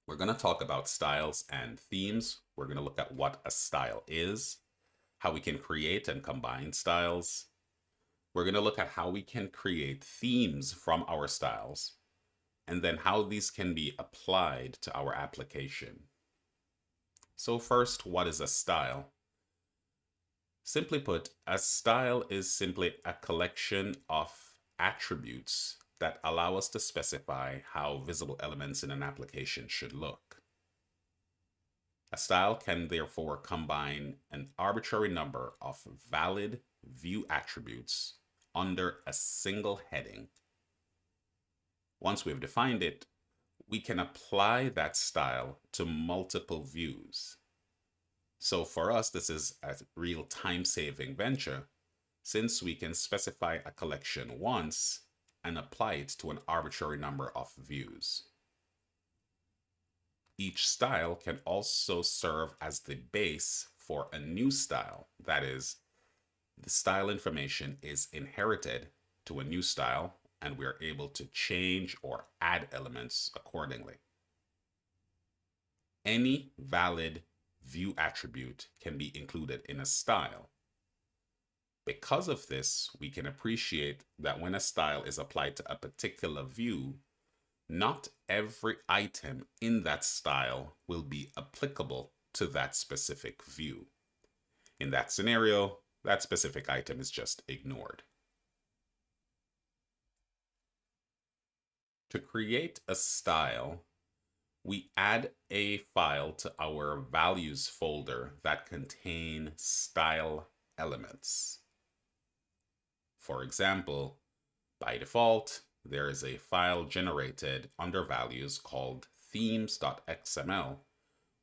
We're going to talk about styles and themes. We're going to look at what a style is, how we can create and combine styles. We're going to look at how we can create themes from our styles, and then how these can be applied to our application. So, first, what is a style? Simply put, a style is simply a collection of attributes that allow us to specify how visible elements in an application should look. A style can therefore combine an arbitrary number of valid view attributes under a single heading. Once we've defined it, we can apply that style to multiple views. So for us, this is a real time-saving venture since we can specify a collection once and apply it to an arbitrary number of views. Each style can also serve as the base for a new style. That is, the style information is inherited to a new style, and we're able to change or add elements accordingly. Any valid view attribute can be included in a style. Because of this, we can appreciate that when a style is applied to a particular view, not every item in that style will be applicable to that specific view. In that scenario, that specific item is just ignored. To create a style, we add a file to our values folder that contain style elements. For example, by default, there is a file generated under values called themes.xml,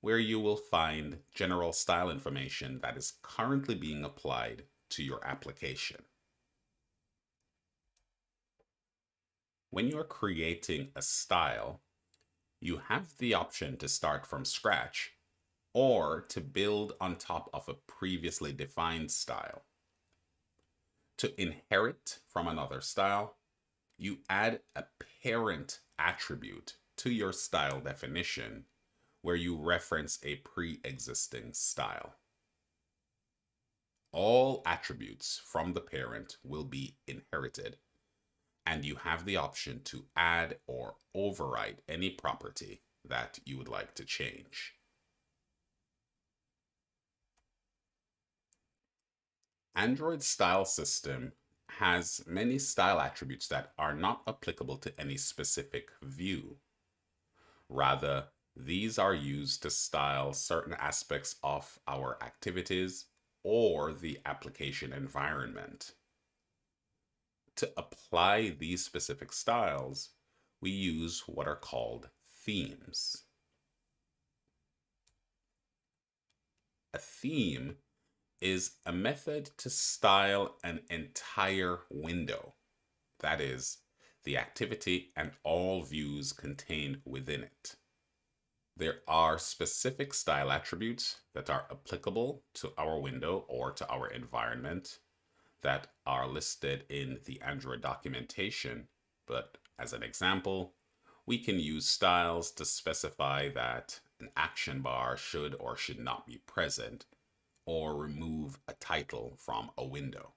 where you will find general style information that is currently being applied to your application. When you're creating a style, you have the option to start from scratch or to build on top of a previously defined style. To inherit from another style, you add a parent attribute to your style definition where you reference a pre-existing style. All attributes from the parent will be inherited, and you have the option to add or overwrite any property that you would like to change. Android style system has many style attributes that are not applicable to any specific view. Rather, these are used to style certain aspects of our activities or the application environment. To apply these specific styles, we use what are called themes. A theme is a method to style an entire window, that is, the activity and all views contained within it. There are specific style attributes that are applicable to our window or to our environment that are listed in the Android documentation, but as an example, we can use styles to specify that an action bar should or should not be present, or remove a title from a window.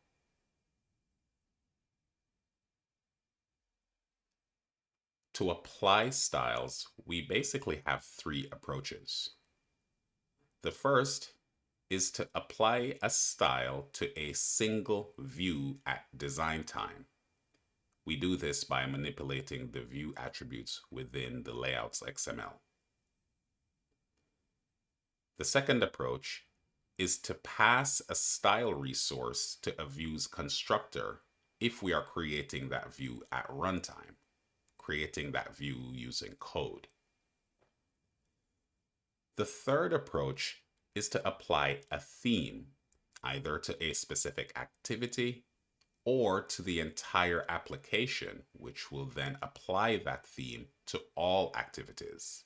To apply styles, we basically have three approaches. The first is to apply a style to a single view at design time. We do this by manipulating the view attributes within the layouts XML. The second approach is to pass a style resource to a view's constructor if we are creating that view at runtime, creating that view using code. The third approach is to apply a theme, either to a specific activity or to the entire application, which will then apply that theme to all activities.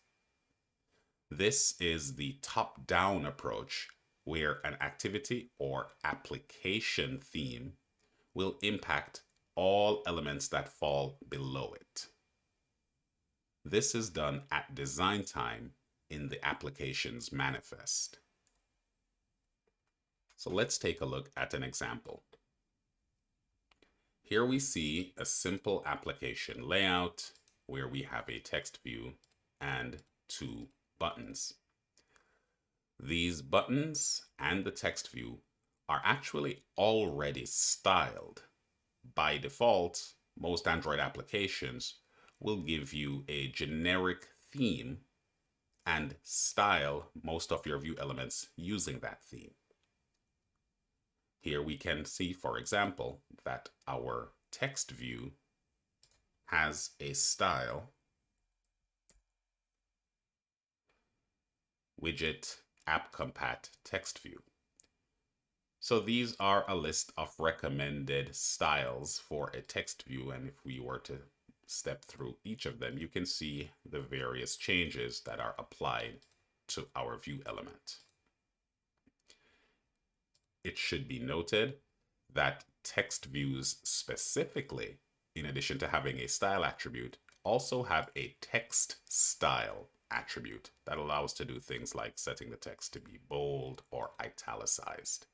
This is the top-down approach, where an activity or application theme will impact all elements that fall below it. This is done at design time in the application's manifest. So let's take a look at an example. Here we see a simple application layout where we have a text view and two buttons. These buttons and the text view are actually already styled. By default, most Android applications will give you a generic theme and style most of your view elements using that theme. Here we can see, for example, that our text view has a style widget app-compat text view. So these are a list of recommended styles for a text view, and if we were to step through each of them, you can see the various changes that are applied to our view element. It should be noted that text views specifically, in addition to having a style attribute, also have a text style attribute that allows to do things like setting the text to be bold or italicized.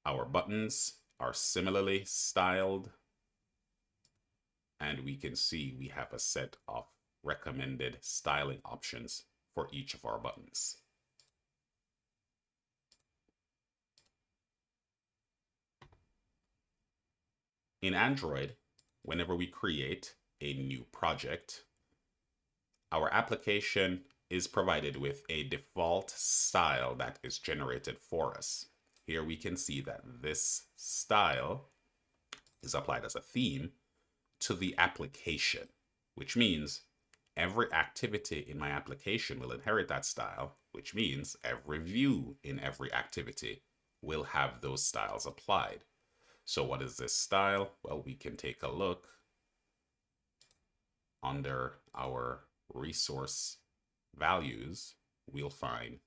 Our buttons are similarly styled, and we can see we have a set of recommended styling options for each of our buttons. In Android, whenever we create a new project, our application is provided with a default style that is generated for us. Here we can see that this style is applied as a theme to the application, which means every activity in my application will inherit that style, which means every view in every activity will have those styles applied. So what is this style? Well, we can take a look under our resource values. We'll find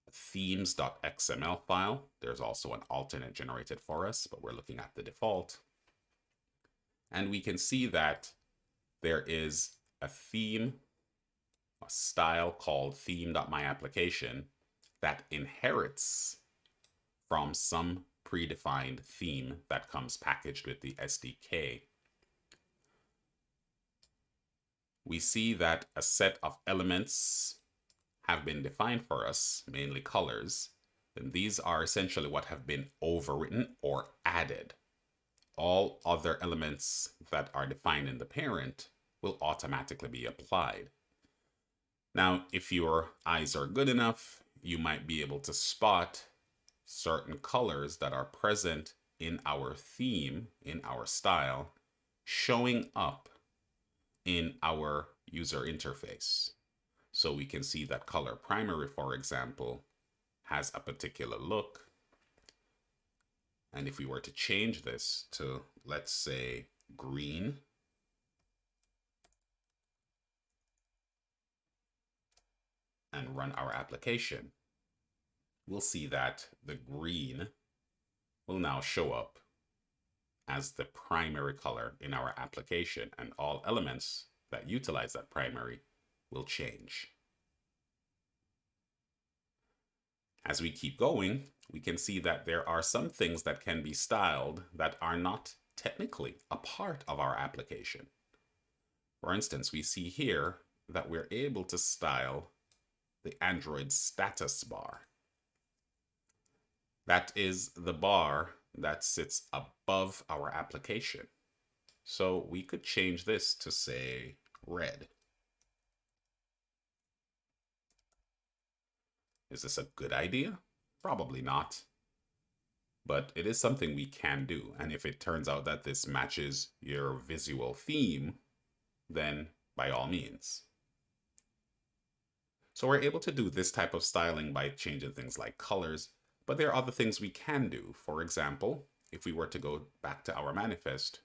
a themes.xml file. There's also an alternate generated for us, but we're looking at the default. And we can see that there is a theme, a style called theme.myApplication that inherits from some predefined theme that comes packaged with the SDK. We see that a set of elements have been defined for us, mainly colors, and these are essentially what have been overwritten or added. All other elements that are defined in the parent will automatically be applied. Now, if your eyes are good enough, you might be able to spot certain colors that are present in our theme, in our style, showing up in our user interface. So we can see that color primary, for example, has a particular look. And if we were to change this to, let's say, green, and run our application, we'll see that the green will now show up as the primary color in our application, and all elements that utilize that primary will change. As we keep going, we can see that there are some things that can be styled that are not technically a part of our application. For instance, we see here that we're able to style the Android status bar. That is the bar that sits above our application. So we could change this to say red. Is this a good idea? Probably not. But it is something we can do. And if it turns out that this matches your visual theme, then by all means. So we're able to do this type of styling by changing things like colors, but there are other things we can do. For example, if we were to go back to our manifest,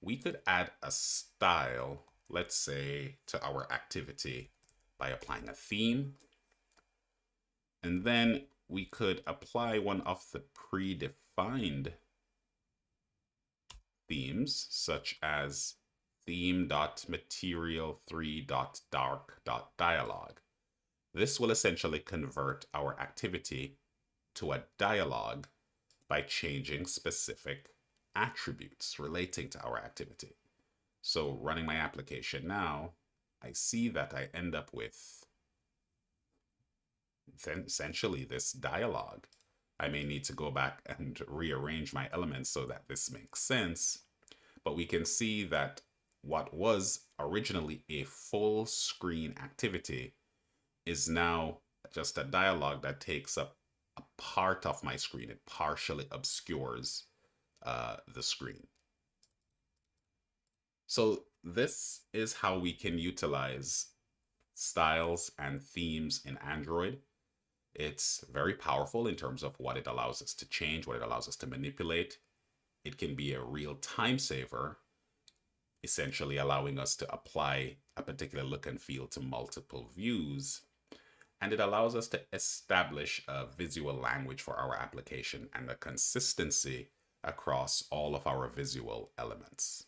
we could add a style, let's say, to our activity by applying a theme. And then we could apply one of the predefined themes such as theme.material3.dark.dialog. This will essentially convert our activity to a dialog by changing specific attributes relating to our activity. So running my application now, I see that I end up with then essentially this dialog. I may need to go back and rearrange my elements so that this makes sense, but we can see that what was originally a full screen activity is now just a dialog that takes up a part of my screen. It partially obscures the screen. So this is how we can utilize styles and themes in Android. It's very powerful in terms of what it allows us to change, what it allows us to manipulate. It can be a real time saver, essentially allowing us to apply a particular look and feel to multiple views. And it allows us to establish a visual language for our application and a consistency across all of our visual elements.